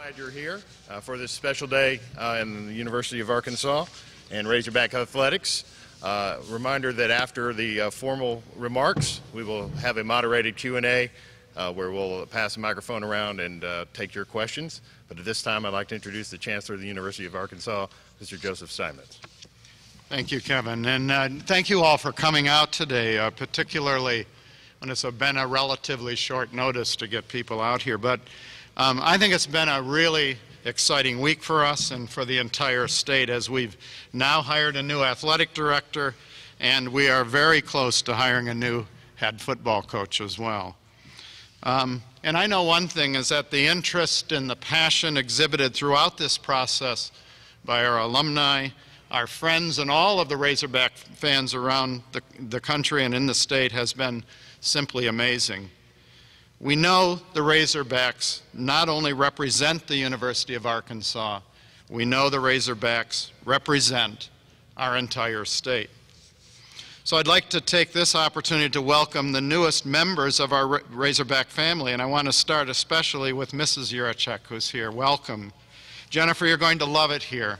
Glad you're here for this special day in the University of Arkansas and Razorback Athletics. Reminder that after the formal remarks, we will have a moderated Q&A where we'll pass the microphone around and take your questions. But at this time, I'd like to introduce the Chancellor of the University of Arkansas, Mr. Joseph Steinmetz. Thank you, Kevin, and thank you all for coming out today, particularly when it's been a relatively short notice to get people out here. But I think it's been a really exciting week for us and for the entire state, as we've now hired a new athletic director, and we are very close to hiring a new head football coach as well. And I know one thing is that the interest and the passion exhibited throughout this process by our alumni, our friends, and all of the Razorback fans around the country and in the state has been simply amazing. We know the Razorbacks not only represent the University of Arkansas, we know the Razorbacks represent our entire state. So I'd like to take this opportunity to welcome the newest members of our Razorback family, and I want to start especially with Mrs. Yurachek, who's here. Welcome. Jennifer, you're going to love it here.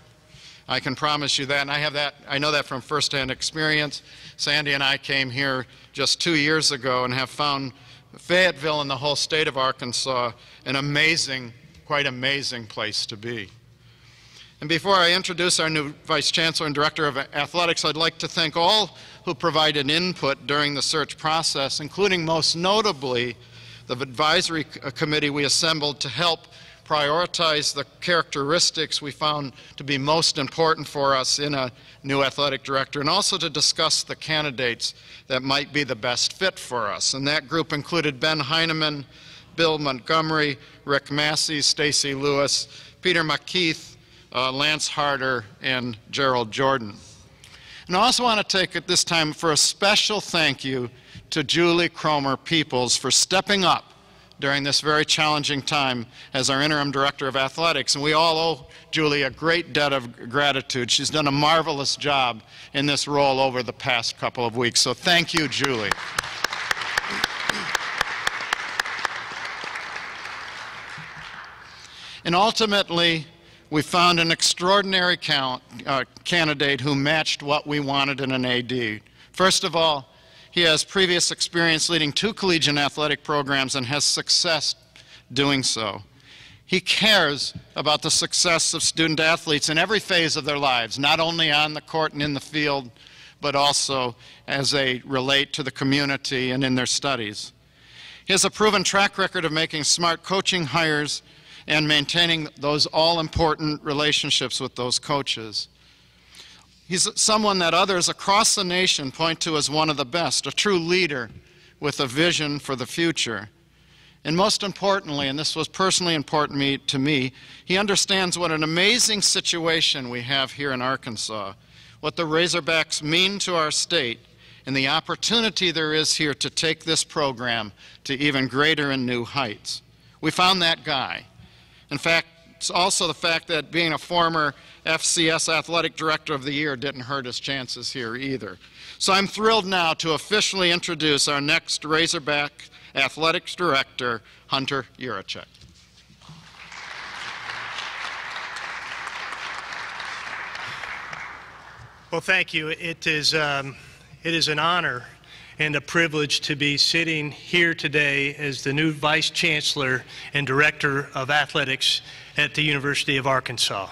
I can promise you that, and I know that from firsthand experience. Sandy and I came here just 2 years ago and have found Fayetteville and the whole state of Arkansas an amazing, quite amazing place to be. And before I introduce our new Vice Chancellor and Director of Athletics, I'd like to thank all who provided input during the search process, including most notably the advisory committee we assembled to help prioritize the characteristics we found to be most important for us in a new athletic director, and also to discuss the candidates that might be the best fit for us. And that group included Ben Heineman, Bill Montgomery, Rick Massey, Stacy Lewis, Peter McKeith, Lance Harder, and Gerald Jordan. And I also want to take at this time for a special thank you to Julie Cromer-Peoples for stepping up during this very challenging time as our interim director of athletics. And we all owe Julie a great debt of gratitude. She's done a marvelous job in this role over the past couple of weeks. So thank you, Julie. And ultimately, we found an extraordinary candidate who matched what we wanted in an AD. First of all, he has previous experience leading 2 collegiate athletic programs and has success doing so. He cares about the success of student athletes in every phase of their lives, not only on the court and in the field, but also as they relate to the community and in their studies. He has a proven track record of making smart coaching hires and maintaining those all-important relationships with those coaches. He's someone that others across the nation point to as one of the best, a true leader with a vision for the future. And most importantly, and this was personally important to me, he understands what an amazing situation we have here in Arkansas, what the Razorbacks mean to our state, and the opportunity there is here to take this program to even greater and new heights. We found that guy. In fact, it's also the fact that being a former FCS Athletic Director of the Year didn't hurt his chances here either. So I'm thrilled now to officially introduce our next Razorback Athletics Director, Hunter Yurachek. Well, thank you. It is an honor and a privilege to be sitting here today as the new Vice Chancellor and Director of Athletics at the University of Arkansas.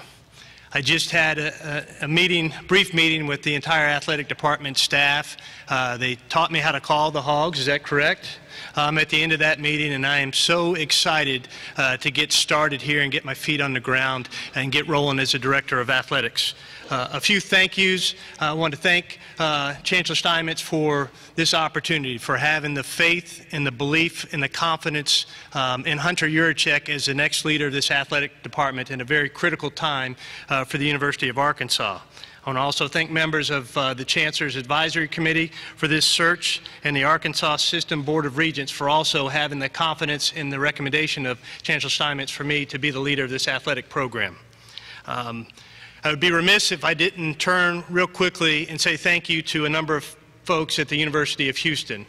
I just had a brief meeting with the entire athletic department staff. They taught me how to call the hogs, is that correct? At the end of that meeting, and I am so excited to get started here and get my feet on the ground and get rolling as a Director of Athletics. A few thank yous. I want to thank Chancellor Steinmetz for this opportunity, for having the faith and the belief and the confidence in Hunter Yurachek as the next leader of this athletic department in a very critical time for the University of Arkansas. I want to also thank members of the Chancellor's Advisory Committee for this search, and the Arkansas System Board of Regents for also having the confidence in the recommendation of Chancellor Steinmetz for me to be the leader of this athletic program. I would be remiss if I didn't turn real quickly and say thank you to a number of folks at the University of Houston.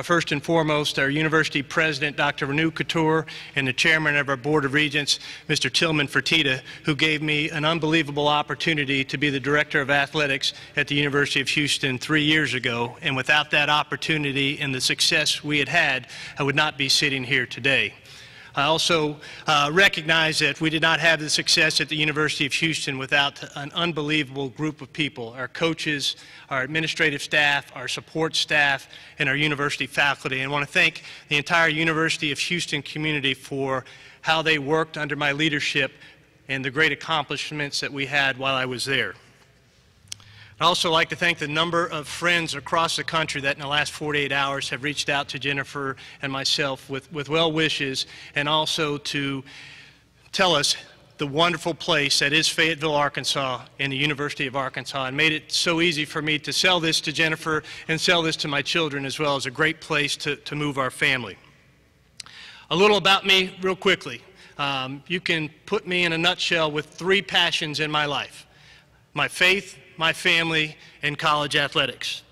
First and foremost, our university president, Dr. Renu Couture, and the chairman of our Board of Regents, Mr. Tillman Fertitta, who gave me an unbelievable opportunity to be the director of athletics at the University of Houston 3 years ago. And without that opportunity and the success we had, I would not be sitting here today. I also recognize that we did not have the success at the University of Houston without an unbelievable group of people, our coaches, our administrative staff, our support staff, and our university faculty. And I want to thank the entire University of Houston community for how they worked under my leadership and the great accomplishments that we had while I was there. I'd also like to thank the number of friends across the country that in the last 48 hours have reached out to Jennifer and myself with well wishes, and also to tell us the wonderful place that is Fayetteville, Arkansas, and the University of Arkansas, and made it so easy for me to sell this to Jennifer and sell this to my children as well as a great place to move our family. A little about me real quickly. You can put me in a nutshell with 3 passions in my life: my faith, my family, and college athletics.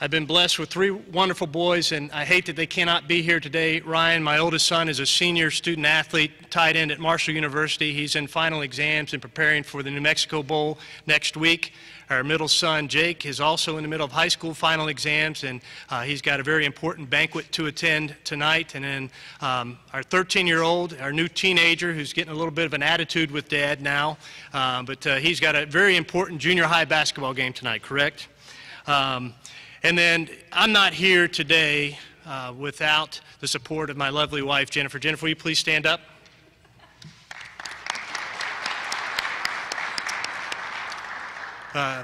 I've been blessed with 3 wonderful boys, and I hate that they cannot be here today. Ryan, my oldest son, is a senior student athlete, tight end at Marshall University. He's in final exams and preparing for the New Mexico Bowl next week. Our middle son, Jake, is also in the middle of high school final exams, and he's got a very important banquet to attend tonight. And then our 13-year-old, our new teenager, who's getting a little bit of an attitude with Dad now, but he's got a very important junior high basketball game tonight, correct? And then I'm not here today without the support of my lovely wife, Jennifer. Jennifer, will you please stand up?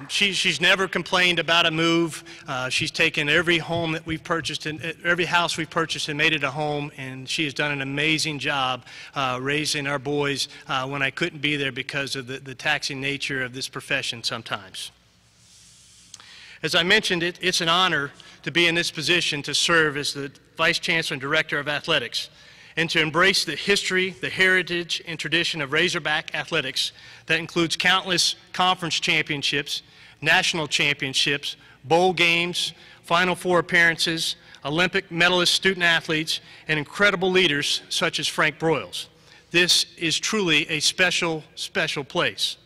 She's never complained about a move. She's taken every home that we've purchased, and every house we've purchased, and made it a home, and she has done an amazing job raising our boys when I couldn't be there because of the taxing nature of this profession sometimes. As I mentioned, it's an honor to be in this position to serve as the Vice Chancellor and Director of Athletics, and to embrace the history, the heritage, and tradition of Razorback athletics that includes countless conference championships, national championships, bowl games, Final Four appearances, Olympic medalist student athletes, and incredible leaders such as Frank Broyles. This is truly a special, special place.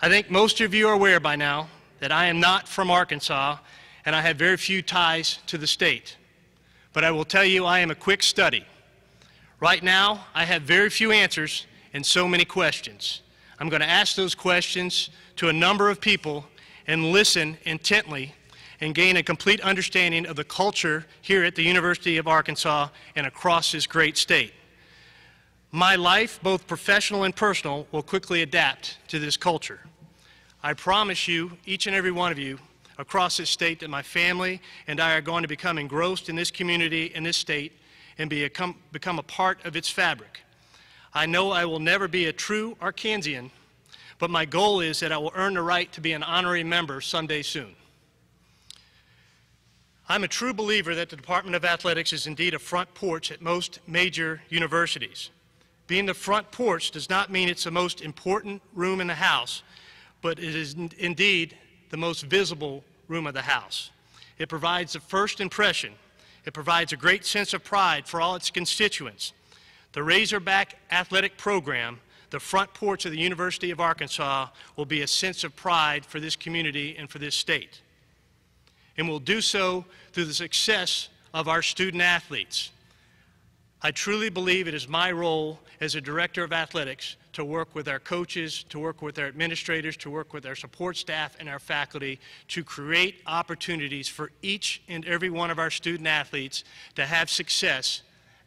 I think most of you are aware by now that I am not from Arkansas, and I have very few ties to the state. But I will tell you, I am a quick study. Right now, I have very few answers and so many questions. I'm going to ask those questions to a number of people and listen intently and gain a complete understanding of the culture here at the University of Arkansas and across this great state. My life, both professional and personal, will quickly adapt to this culture. I promise you, each and every one of you across this state, that my family and I are going to become engrossed in this community and this state and become a part of its fabric. I know I will never be a true Arkansian, but my goal is that I will earn the right to be an honorary member someday soon. I'm a true believer that the Department of Athletics is indeed a front porch at most major universities. Being the front porch does not mean it's the most important room in the house, but it is indeed the most visible room of the house. It provides the first impression. It provides a great sense of pride for all its constituents. The Razorback athletic program, the front porch of the University of Arkansas, will be a sense of pride for this community and for this state. And will do so through the success of our student athletes. I truly believe it is my role as a director of athletics to work with our coaches, to work with our administrators, to work with our support staff and our faculty to create opportunities for each and every one of our student athletes to have success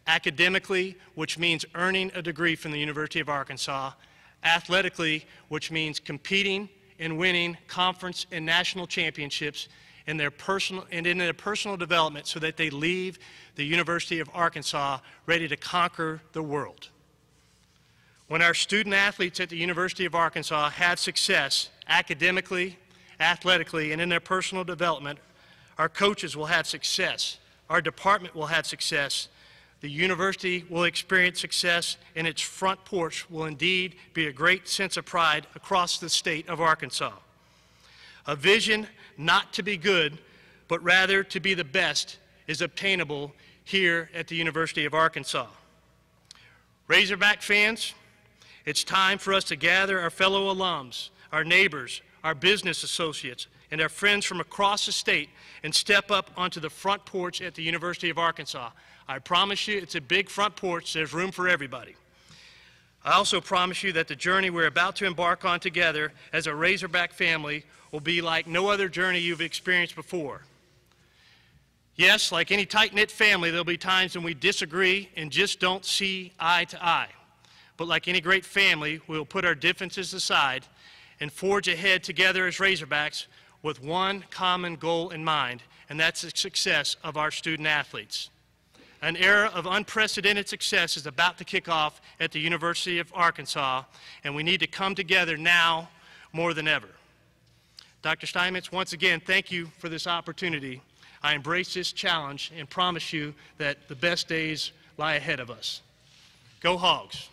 academically, which means earning a degree from the University of Arkansas, athletically, which means competing and winning conference and national championships in their personal development so that they leave the University of Arkansas ready to conquer the world. When our student athletes at the University of Arkansas have success academically, athletically, and in their personal development, our coaches will have success, our department will have success, the university will experience success, and its front porch will indeed be a great sense of pride across the state of Arkansas. A vision not to be good but rather to be the best is obtainable here at the University of Arkansas. Razorback fans, it's time for us to gather our fellow alums, our neighbors, our business associates, and our friends from across the state and step up onto the front porch at the University of Arkansas. I promise you it's a big front porch. There's room for everybody. I also promise you that the journey we're about to embark on together as a Razorback family will be like no other journey you've experienced before. Yes, like any tight-knit family, there'll be times when we disagree and just don't see eye to eye. But like any great family, we'll put our differences aside and forge ahead together as Razorbacks with one common goal in mind, and that's the success of our student athletes. An era of unprecedented success is about to kick off at the University of Arkansas, and we need to come together now more than ever. Dr. Steinmetz, once again, thank you for this opportunity. I embrace this challenge and promise you that the best days lie ahead of us. Go Hogs!